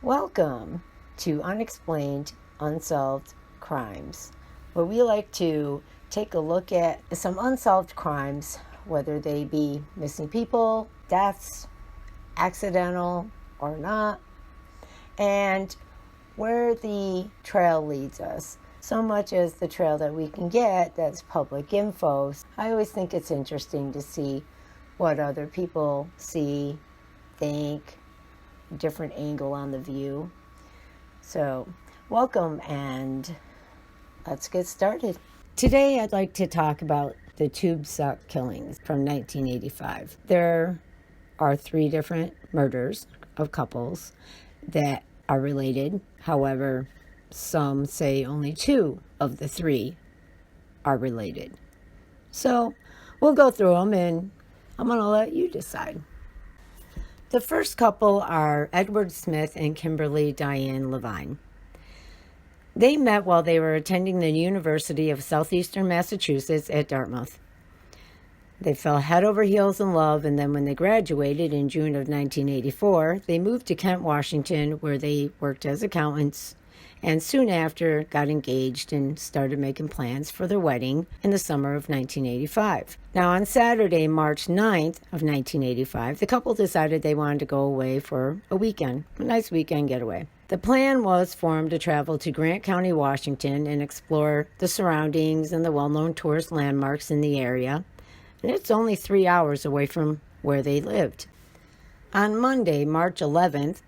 Welcome to Unexplained, Unsolved Crimes, where we like to take a look at some unsolved crimes, whether they be missing people, deaths, accidental or not, and where the trail leads us. So much as the trail that we can get that's public info. I always think it's interesting to see what other people see, think, different angle on the view. So, welcome and let's get started. Today I'd like to talk about the tube sock killings from 1985. There are 3 different murders of couples that are related. However, some say only 2 of the 3 are related. So, we'll go through them and I'm going to let you decide. The first couple are Edward Smith and Kimberly Diane Levine. They met while they were attending the University of Southeastern Massachusetts at Dartmouth. They fell head over heels in love, and then when they graduated in June of 1984, they moved to Kent, Washington, where they worked as accountants, and soon after got engaged and started making plans for their wedding in the summer of 1985. Now, on Saturday, March 9th of 1985, the couple decided they wanted to go away for a weekend, a nice weekend getaway. The plan was for them to travel to Grant County, Washington, and explore the surroundings and the well-known tourist landmarks in the area. And it's only 3 hours away from where they lived. On Monday, March 11th,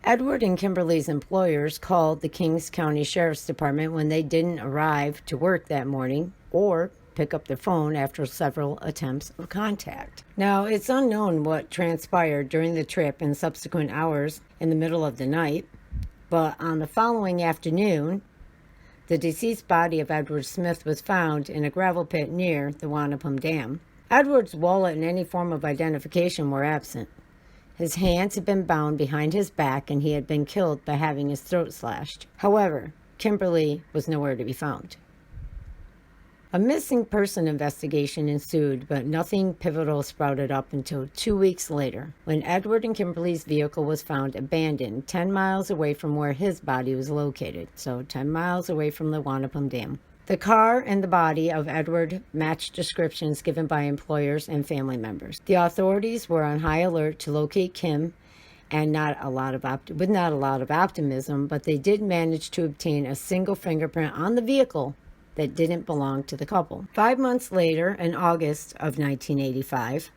Edward and Kimberly's employers called the Kings County Sheriff's Department when they didn't arrive to work that morning or pick up their phone after several attempts of contact. Now, it's unknown what transpired during the trip and subsequent hours in the middle of the night, but on the following afternoon, the deceased body of Edward Smith was found in a gravel pit near the Wanapum Dam. Edward's wallet and any form of identification were absent. His hands had been bound behind his back and he had been killed by having his throat slashed. However, Kimberly was nowhere to be found. A missing person investigation ensued, but nothing pivotal sprouted up until 2 weeks later, when Edward and Kimberly's vehicle was found abandoned 10 miles away from where his body was located, so 10 miles away from the Wanapum Dam. The car and the body of Edward matched descriptions given by employers and family members. The authorities were on high alert to locate Kim, and with not a lot of optimism, but they did manage to obtain a single fingerprint on the vehicle that didn't belong to the couple. 5 months later, in August of 1985,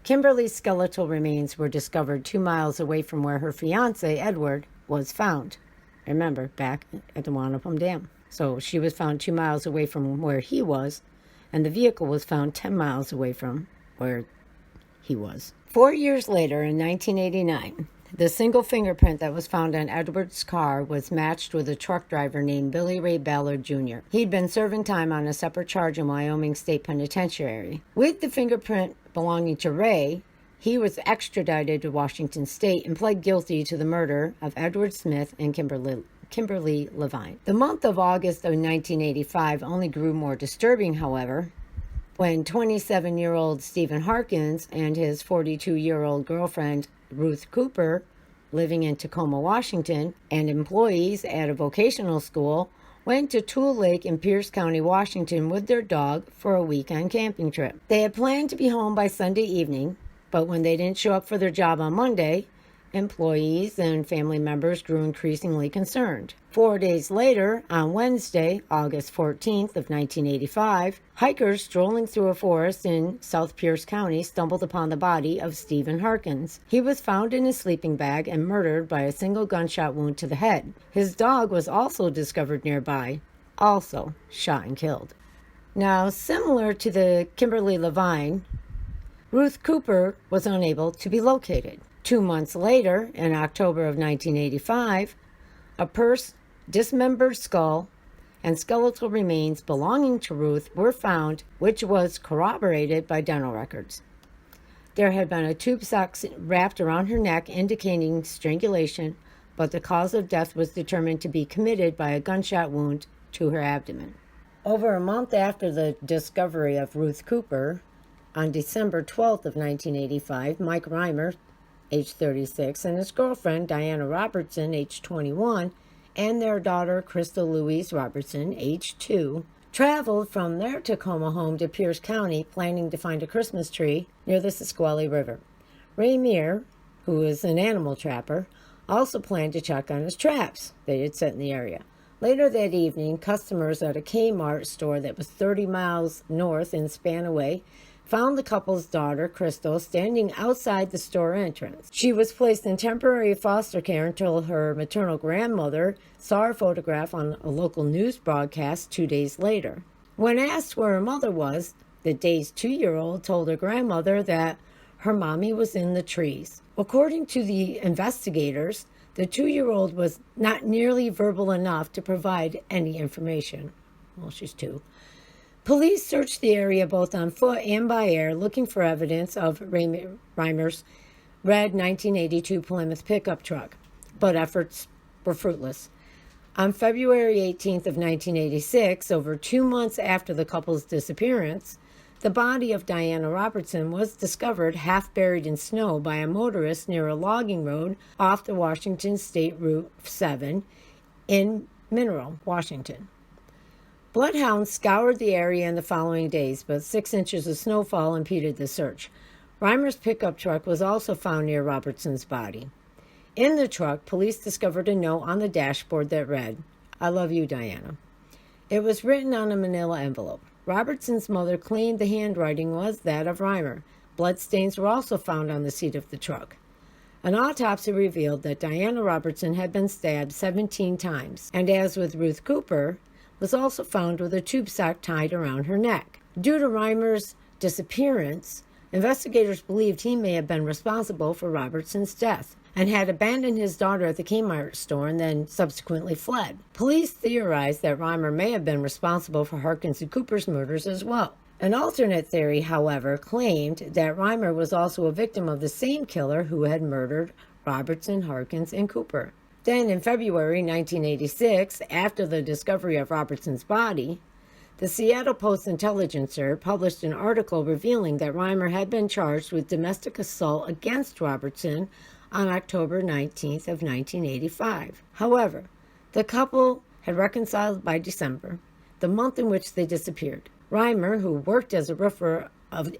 Kimberly's skeletal remains were discovered 2 miles away from where her fiancé, Edward, was found. Remember, back at the Wanapum Dam. So she was found 2 miles away from where he was, and the vehicle was found 10 miles away from where he was. 4 years later, in 1989, the single fingerprint that was found on Edward's car was matched with a truck driver named Billy Ray Ballard Jr. He'd been serving time on a separate charge in Wyoming State Penitentiary. With the fingerprint belonging to Ray, he was extradited to Washington State and pled guilty to the murder of Edward Smith and Kimberly Levine. The month of August of 1985 only grew more disturbing, however, when 27-year-old Stephen Harkins and his 42-year-old girlfriend Ruth Cooper, living in Tacoma, Washington, and employees at a vocational school, went to Tool Lake in Pierce County, Washington with their dog for a weekend camping trip. They had planned to be home by Sunday evening, but when they didn't show up for their job on Monday, employees and family members grew increasingly concerned. 4 days later, on Wednesday, August 14th of 1985, hikers strolling through a forest in South Pierce County stumbled upon the body of Stephen Harkins. He was found in his sleeping bag and murdered by a single gunshot wound to the head. His dog was also discovered nearby, also shot and killed. Now, similar to the Kimberly Levine, Ruth Cooper was unable to be located. 2 months later, in October of 1985, a purse, dismembered skull, and skeletal remains belonging to Ruth were found, which was corroborated by dental records. There had been a tube sock wrapped around her neck indicating strangulation, but the cause of death was determined to be committed by a gunshot wound to her abdomen. Over a month after the discovery of Ruth Cooper, on December 12th of 1985, Mike Reimer, age 36, and his girlfriend, Diana Robertson, age 21, and their daughter, Crystal Louise Robertson, age 2, traveled from their Tacoma home to Pierce County, planning to find a Christmas tree near the Nisqually River. Ray Meir, who is an animal trapper, also planned to check on his traps they had set in the area. Later that evening, customers at a Kmart store that was 30 miles north in Spanaway found the couple's daughter, Crystal, standing outside the store entrance. She was placed in temporary foster care until her maternal grandmother saw her photograph on a local news broadcast 2 days later. When asked where her mother was, the dazed 2-year-old told her grandmother that her mommy was in the trees. According to the investigators, the 2-year-old was not nearly verbal enough to provide any information. Well, she's 2. Police searched the area both on foot and by air, looking for evidence of Reimer's red 1982 Plymouth pickup truck, but efforts were fruitless. On February 18th of 1986, over 2 months after the couple's disappearance, the body of Diana Robertson was discovered half buried in snow by a motorist near a logging road off the Washington State Route 7 in Mineral, Washington. Bloodhounds scoured the area in the following days, but 6 inches of snowfall impeded the search. Reimer's pickup truck was also found near Robertson's body. In the truck, police discovered a note on the dashboard that read, "I love you, Diana." It was written on a manila envelope. Robertson's mother claimed the handwriting was that of Reimer. Bloodstains were also found on the seat of the truck. An autopsy revealed that Diana Robertson had been stabbed 17 times, and as with Ruth Cooper, was also found with a tube sock tied around her neck. Due to Reimer's disappearance, investigators believed he may have been responsible for Robertson's death and had abandoned his daughter at the Kmart store and then subsequently fled. Police theorized that Reimer may have been responsible for Harkins and Cooper's murders as well. An alternate theory, however, claimed that Reimer was also a victim of the same killer who had murdered Robertson, Harkins, and Cooper. Then, in February 1986, after the discovery of Robertson's body, the Seattle Post-Intelligencer published an article revealing that Reimer had been charged with domestic assault against Robertson on October 19th of 1985. However, the couple had reconciled by December, the month in which they disappeared. Reimer, who worked as a roofer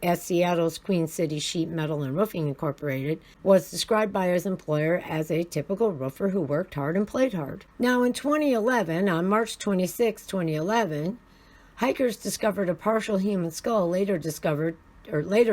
at Seattle's Queen City Sheet Metal and Roofing Incorporated, was described by his employer as a typical roofer who worked hard and played hard. Now, in 2011, on March 26, 2011, hikers discovered a partial human skull later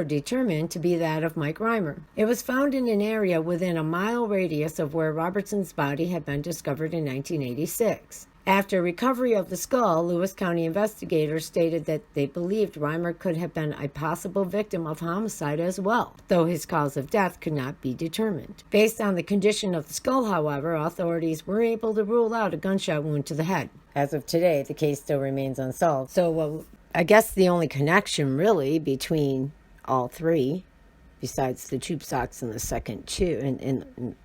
determined to be that of Mike Reimer. It was found in an area within a mile radius of where Robertson's body had been discovered in 1986. After recovery of the skull, Lewis County investigators stated that they believed Reimer could have been a possible victim of homicide as well, though his cause of death could not be determined. Based on the condition of the skull, however, authorities were able to rule out a gunshot wound to the head. As of today, the case still remains unsolved. So, I guess the only connection really between all three, besides the tube socks and the second two, and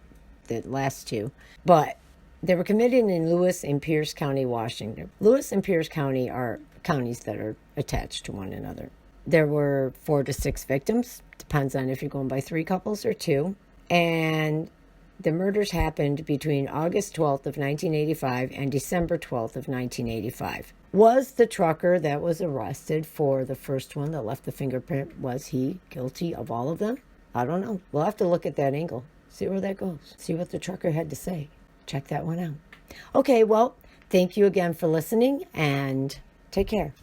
the last two, but they were committed in Lewis and Pierce County, Washington. Lewis and Pierce County are counties that are attached to one another. There were 4 to 6 victims, depends on if you're going by 3 couples or 2, and the murders happened between August 12th of 1985 and December 12th of 1985. Was the trucker that was arrested for the first one that left the fingerprint, was he guilty of all of them? I don't know. We'll have to look at that angle, see where that goes, see what the trucker had to say. Check that one out. Okay, well, thank you again for listening, and take care.